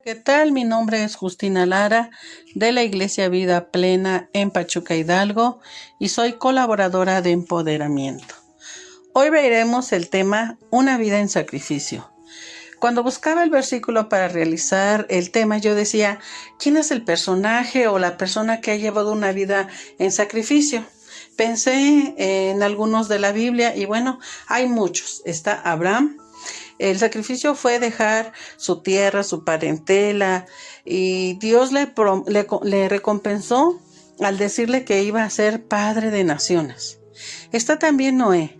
¿Qué tal? Mi nombre es Justina Lara de la Iglesia Vida Plena en Pachuca, Hidalgo, y soy colaboradora de empoderamiento. Hoy veremos el tema Una vida en sacrificio. Cuando buscaba el versículo para realizar el tema, yo decía, ¿quién es el personaje o la persona que ha llevado una vida en sacrificio? Pensé en algunos de la Biblia y bueno, hay muchos. Está Abraham. El sacrificio fue dejar su tierra, su parentela, y Dios le recompensó al decirle que iba a ser padre de naciones. Está también Noé,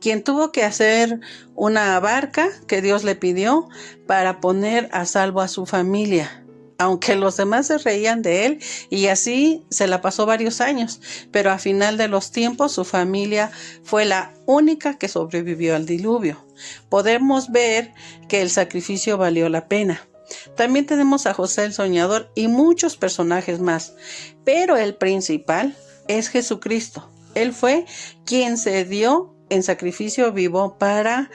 quien tuvo que hacer una barca que Dios le pidió para poner a salvo a su familia. Aunque los demás se reían de él, y así se la pasó varios años, pero a final de los tiempos su familia fue la única que sobrevivió al diluvio. Podemos ver que el sacrificio valió la pena. También tenemos a José el Soñador y muchos personajes más, pero el principal es Jesucristo. Él fue quien se dio en sacrificio vivo para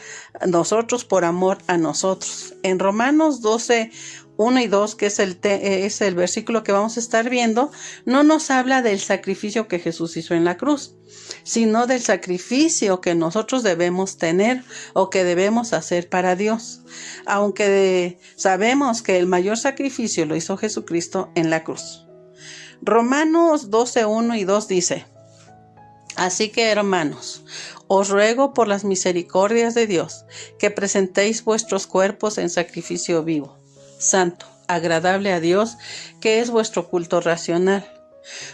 nosotros, por amor a nosotros. En Romanos 12, 1 y 2, que es el versículo que vamos a estar viendo, no nos habla del sacrificio que Jesús hizo en la cruz, sino del sacrificio que nosotros debemos tener o que debemos hacer para Dios, aunque sabemos que el mayor sacrificio lo hizo Jesucristo en la cruz. Romanos 12, 1 y 2 dice: Así que, hermanos, os ruego por las misericordias de Dios que presentéis vuestros cuerpos en sacrificio vivo, santo, agradable a Dios, que es vuestro culto racional.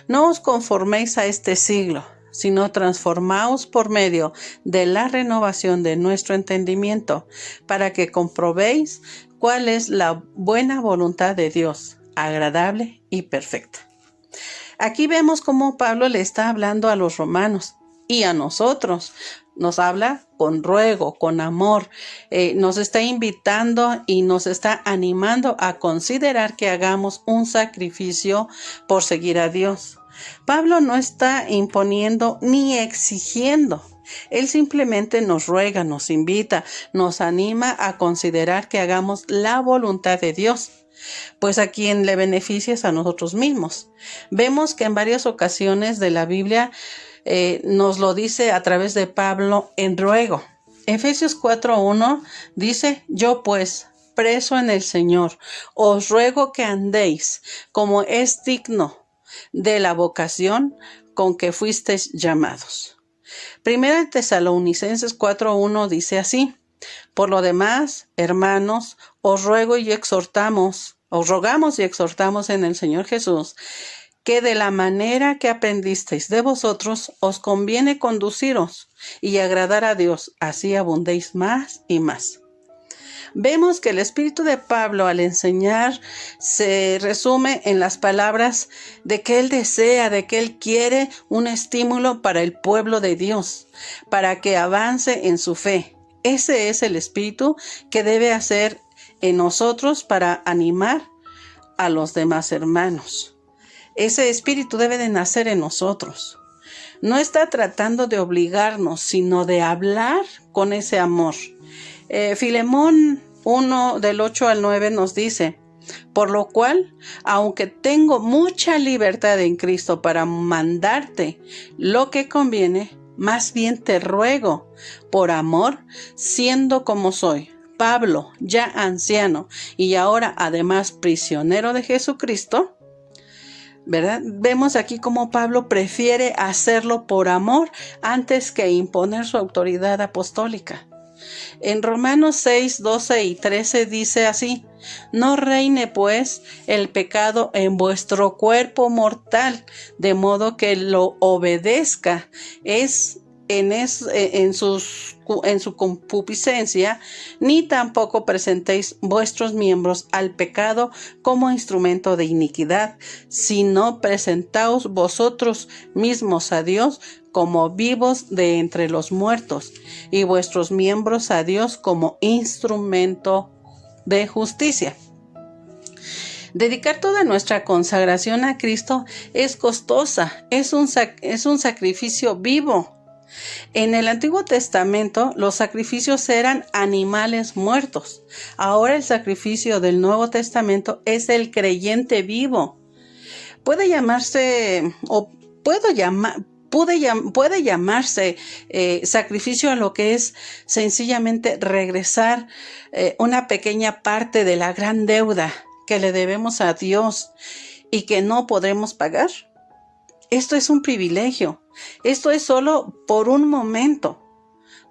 No os conforméis a este siglo, sino transformaos por medio de la renovación de nuestro entendimiento, para que comprobéis cuál es la buena voluntad de Dios, agradable y perfecta. Aquí vemos cómo Pablo le está hablando a los romanos y a nosotros. Nos habla con ruego, con amor, nos está invitando y nos está animando a considerar que hagamos un sacrificio por seguir a Dios. Pablo no está imponiendo ni exigiendo. Él simplemente nos ruega, nos invita, nos anima a considerar que hagamos la voluntad de Dios, pues a quien le beneficia es a nosotros mismos. Vemos que en varias ocasiones de la Biblia nos lo dice a través de Pablo en ruego. Efesios 4:1 dice: Yo pues, preso en el Señor, os ruego que andéis como es digno de la vocación con que fuisteis llamados. Primera Tesalonicenses 4:1 dice así: Por lo demás, hermanos, os rogamos y exhortamos en el Señor Jesús, que de la manera que aprendisteis de vosotros os conviene conduciros y agradar a Dios, así abundéis más y más. Vemos que el espíritu de Pablo al enseñar se resume en las palabras de que él desea, de que él quiere un estímulo para el pueblo de Dios, para que avance en su fe. Ese es el espíritu que debe hacer en nosotros para animar a los demás hermanos. Ese espíritu debe de nacer en nosotros. No está tratando de obligarnos, sino de hablar con ese amor. Filemón 1 del 8 al 9 nos dice: Por lo cual, aunque tengo mucha libertad en Cristo para mandarte lo que conviene, más bien te ruego, por amor, siendo como soy, Pablo, ya anciano y ahora además prisionero de Jesucristo, ¿verdad? Vemos aquí cómo Pablo prefiere hacerlo por amor antes que imponer su autoridad apostólica. En Romanos 6, 12 y 13 dice así: No reine pues el pecado en vuestro cuerpo mortal, de modo que lo obedezca en su concupiscencia, ni tampoco presentéis vuestros miembros al pecado como instrumento de iniquidad, sino presentaos vosotros mismos a Dios como vivos de entre los muertos, y vuestros miembros a Dios como instrumento de justicia. Dedicar toda nuestra consagración a Cristo es costosa, es un sacrificio vivo. En el Antiguo Testamento los sacrificios eran animales muertos. Ahora el sacrificio del Nuevo Testamento es el creyente vivo. Puede llamarse sacrificio a lo que es sencillamente regresar una pequeña parte de la gran deuda que le debemos a Dios y que no podremos pagar. Esto es un privilegio. Esto es solo por un momento.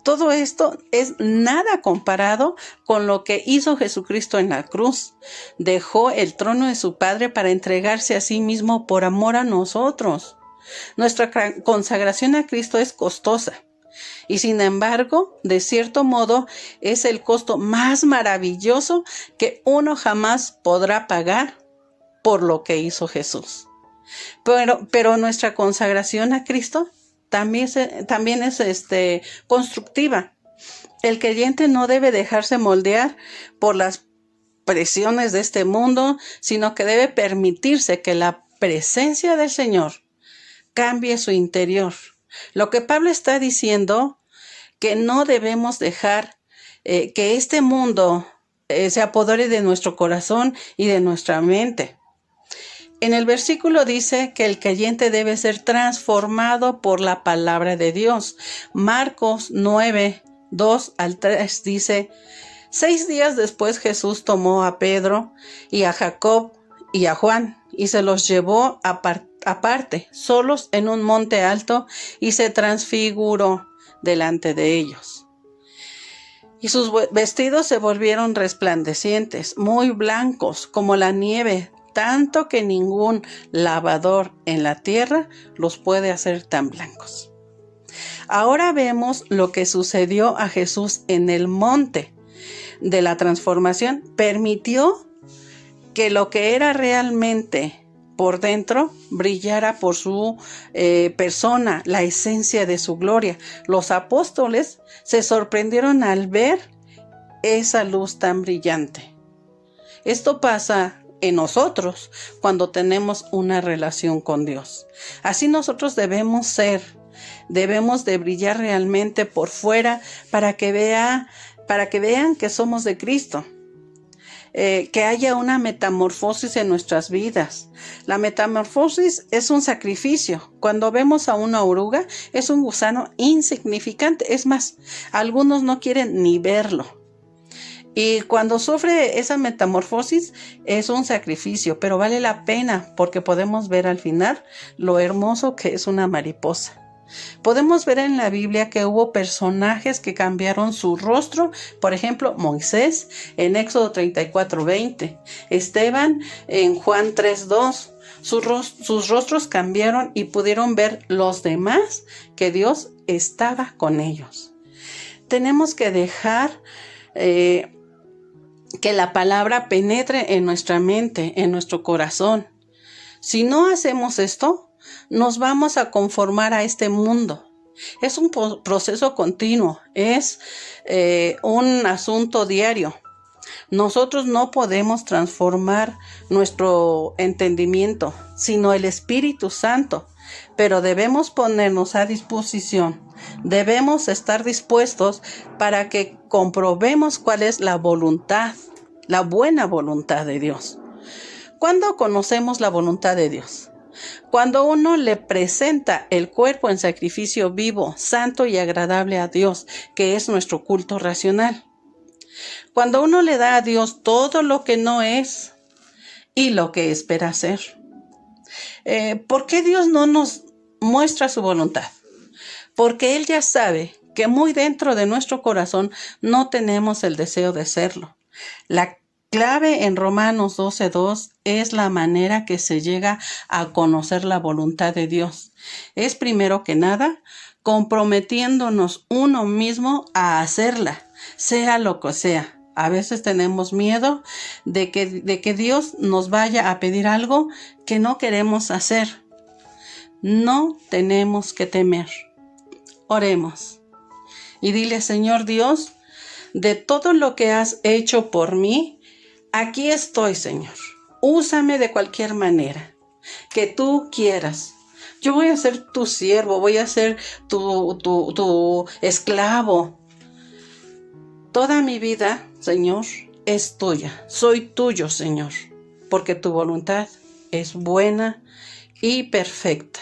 Todo esto es nada comparado con lo que hizo Jesucristo en la cruz. Dejó el trono de su Padre para entregarse a sí mismo por amor a nosotros. Nuestra consagración a Cristo es costosa y sin embargo, de cierto modo, es el costo más maravilloso que uno jamás podrá pagar por lo que hizo Jesús. Pero nuestra consagración a Cristo también es constructiva. El creyente no debe dejarse moldear por las presiones de este mundo, sino que debe permitirse que la presencia del Señor cambie su interior. Lo que Pablo está diciendo, que no debemos dejar que este mundo se apodere de nuestro corazón y de nuestra mente. En el versículo dice que el creyente debe ser transformado por la palabra de Dios. Marcos 9, 2 al 3 dice: 6 días después Jesús tomó a Pedro y a Jacob y a Juan y se los llevó aparte, solos en un monte alto, y se transfiguró delante de ellos. Y sus vestidos se volvieron resplandecientes, muy blancos como la nieve, tanto que ningún lavador en la tierra los puede hacer tan blancos. Ahora vemos lo que sucedió a Jesús en el monte de la transformación. Permitió que lo que era realmente por dentro brillara por su persona, la esencia de su gloria. Los apóstoles se sorprendieron al ver esa luz tan brillante. Esto pasa en nosotros cuando tenemos una relación con Dios. Así nosotros debemos ser, debemos de brillar realmente por fuera para que vean que somos de Cristo. Que haya una metamorfosis en nuestras vidas. La metamorfosis es un sacrificio. Cuando vemos a una oruga, es un gusano insignificante. Es más, algunos no quieren ni verlo. Y cuando sufre esa metamorfosis es un sacrificio, pero vale la pena porque podemos ver al final lo hermoso que es una mariposa. Podemos ver en la Biblia que hubo personajes que cambiaron su rostro, por ejemplo, Moisés en Éxodo 34:20, Esteban en Juan 3:2. Sus rostros cambiaron y pudieron ver los demás que Dios estaba con ellos. Tenemos que dejar que la palabra penetre en nuestra mente, en nuestro corazón. Si no hacemos esto, nos vamos a conformar a este mundo. Es un proceso continuo, es un asunto diario. Nosotros no podemos transformar nuestro entendimiento, sino el Espíritu Santo, pero debemos ponernos a disposición. Debemos estar dispuestos para que comprobemos cuál es la voluntad, la buena voluntad de Dios. ¿Cuándo conocemos la voluntad de Dios? Cuando uno le presenta el cuerpo en sacrificio vivo, santo y agradable a Dios, que es nuestro culto racional. Cuando uno le da a Dios todo lo que no es y lo que espera ser. ¿Por qué Dios no nos muestra su voluntad? Porque Él ya sabe que muy dentro de nuestro corazón no tenemos el deseo de serlo. La clave en Romanos 12:2 es la manera que se llega a conocer la voluntad de Dios. Es primero que nada comprometiéndonos uno mismo a hacerla, sea lo que sea. A veces tenemos miedo de que Dios nos vaya a pedir algo que no queremos hacer. No tenemos que temer. Oremos y dile: Señor Dios, de todo lo que has hecho por mí, aquí estoy, Señor. Úsame de cualquier manera que tú quieras, Yo voy a ser tu siervo, voy a ser tu esclavo. Toda mi vida, Señor, es tuya. Soy tuyo, Señor, porque tu voluntad es buena y perfecta.